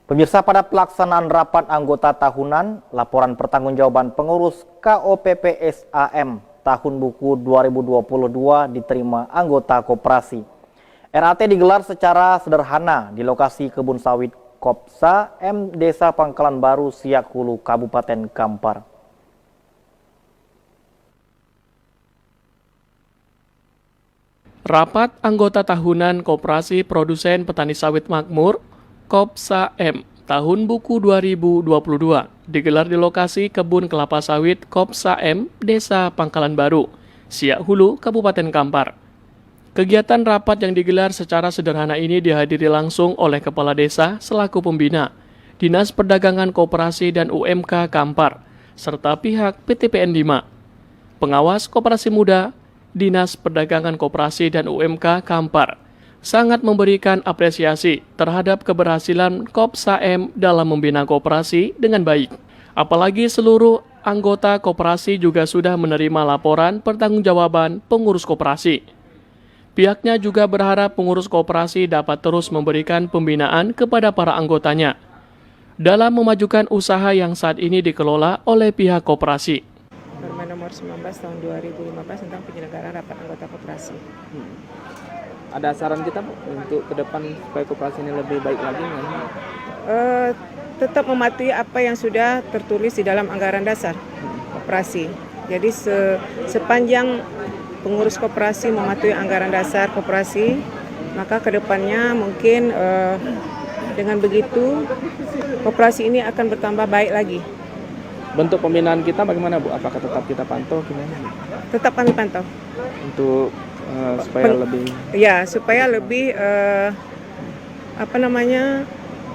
Pemirsa, pada pelaksanaan rapat anggota tahunan, laporan pertanggungjawaban pengurus KOPPSAM tahun buku 2022 diterima anggota koperasi. RAT digelar secara sederhana di lokasi kebun sawit Kopsa M Desa Pangkalan Baru, Siak Hulu, Kabupaten Kampar. Rapat anggota tahunan Koperasi Produsen Petani Sawit Makmur Kopsa M tahun buku 2022 digelar di lokasi kebun kelapa sawit Kopsa M Desa Pangkalan Baru, Siak Hulu, Kabupaten Kampar. Kegiatan rapat yang digelar secara sederhana ini dihadiri langsung oleh Kepala Desa selaku pembina, Dinas Perdagangan Koperasi dan UMK Kampar, serta pihak PTPN 5, pengawas Koperasi Muda, Dinas Perdagangan Koperasi dan UMK Kampar, sangat memberikan apresiasi terhadap keberhasilan Kopsa M dalam membina koperasi dengan baik. Apalagi seluruh anggota koperasi juga sudah menerima laporan pertanggungjawaban pengurus koperasi. Pihaknya juga berharap pengurus koperasi dapat terus memberikan pembinaan kepada para anggotanya dalam memajukan usaha yang saat ini dikelola oleh pihak koperasi. Permen nomor 19 tahun 2015 tentang penyelenggaraan rapat anggota koperasi. Ada saran kita Bu, untuk ke depan supaya koperasi ini lebih baik lagi? Tetap mematuhi apa yang sudah tertulis di dalam anggaran dasar koperasi. Jadi sepanjang pengurus koperasi mematuhi anggaran dasar koperasi, maka ke depannya mungkin dengan begitu koperasi ini akan bertambah baik lagi. Bentuk pembinaan kita bagaimana Bu? Apakah tetap kita pantau? Gimana? Tetap kami pantau. Untuk supaya lebih... Ya, supaya lebih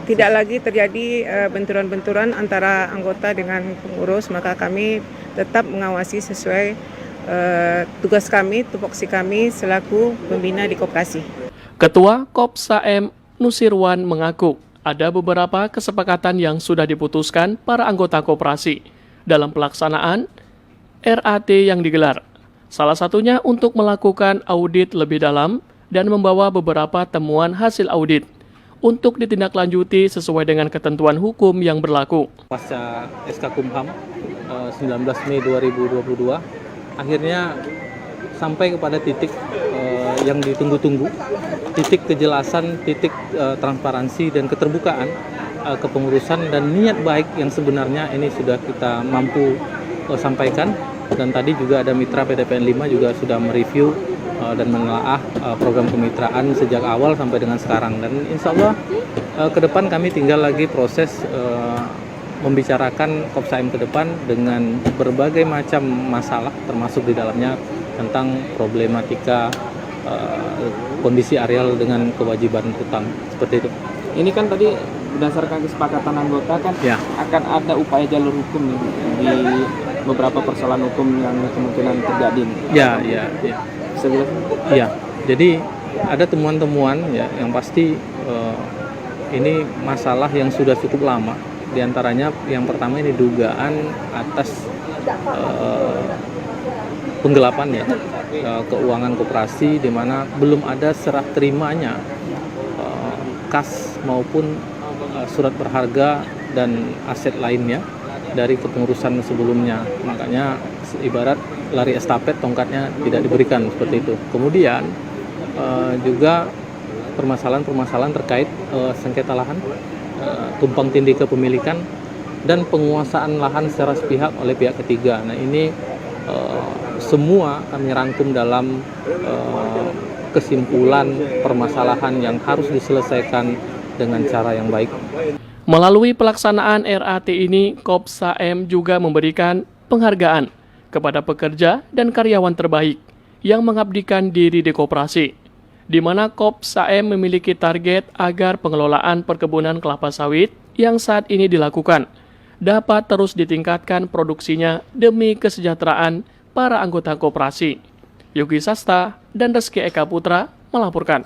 tidak lagi terjadi benturan-benturan antara anggota dengan pengurus, maka kami tetap mengawasi sesuai tugas kami, tupoksi kami selaku pembina di koperasi. Ketua Kopsa M Nusirwan mengaku ada beberapa kesepakatan yang sudah diputuskan para anggota koperasi dalam pelaksanaan RAT yang digelar. Salah satunya untuk melakukan audit lebih dalam dan membawa beberapa temuan hasil audit untuk ditindaklanjuti sesuai dengan ketentuan hukum yang berlaku. Pasca SK Kumham 19 Mei 2022 akhirnya sampai kepada titik yang ditunggu-tunggu, titik kejelasan, titik transparansi dan keterbukaan kepengurusan dan niat baik yang sebenarnya ini sudah kita mampu sampaikan. Dan tadi juga ada mitra PTPN 5 juga sudah mereview dan menelaah program kemitraan sejak awal sampai dengan sekarang. Dan insya Allah ke depan kami tinggal lagi proses membicarakan Kopsa M ke depan dengan berbagai macam masalah, termasuk di dalamnya tentang problematika kondisi areal dengan kewajiban hutang, seperti itu. Ini kan tadi berdasarkan kesepakatan anggota kan Ya. akan ada upaya jalur hukum nih di beberapa persoalan hukum yang kemungkinan terjadi nih. Ya. Bisa jelaskan? Iya, jadi ada temuan-temuan ya yang pasti ini masalah yang sudah cukup lama. Di antaranya yang pertama ini dugaan atas penggelapan ya keuangan koperasi di mana belum ada serah terimanya kas maupun surat berharga dan aset lainnya dari kepengurusan sebelumnya. Makanya ibarat lari estafet tongkatnya tidak diberikan seperti itu. Kemudian juga permasalahan-permasalahan terkait sengketa lahan, tumpang tindih kepemilikan dan penguasaan lahan secara sepihak oleh pihak ketiga. Nah, ini semua kami rangkum dalam kesimpulan permasalahan yang harus diselesaikan dengan cara yang baik. Melalui pelaksanaan RAT ini, Kopsa M juga memberikan penghargaan kepada pekerja dan karyawan terbaik yang mengabdikan diri di koperasi, di mana Kopsa M memiliki target agar pengelolaan perkebunan kelapa sawit yang saat ini dilakukan dapat terus ditingkatkan produksinya demi kesejahteraan para anggota koperasi. Yogi Sasta dan Reski Eka Putra melaporkan.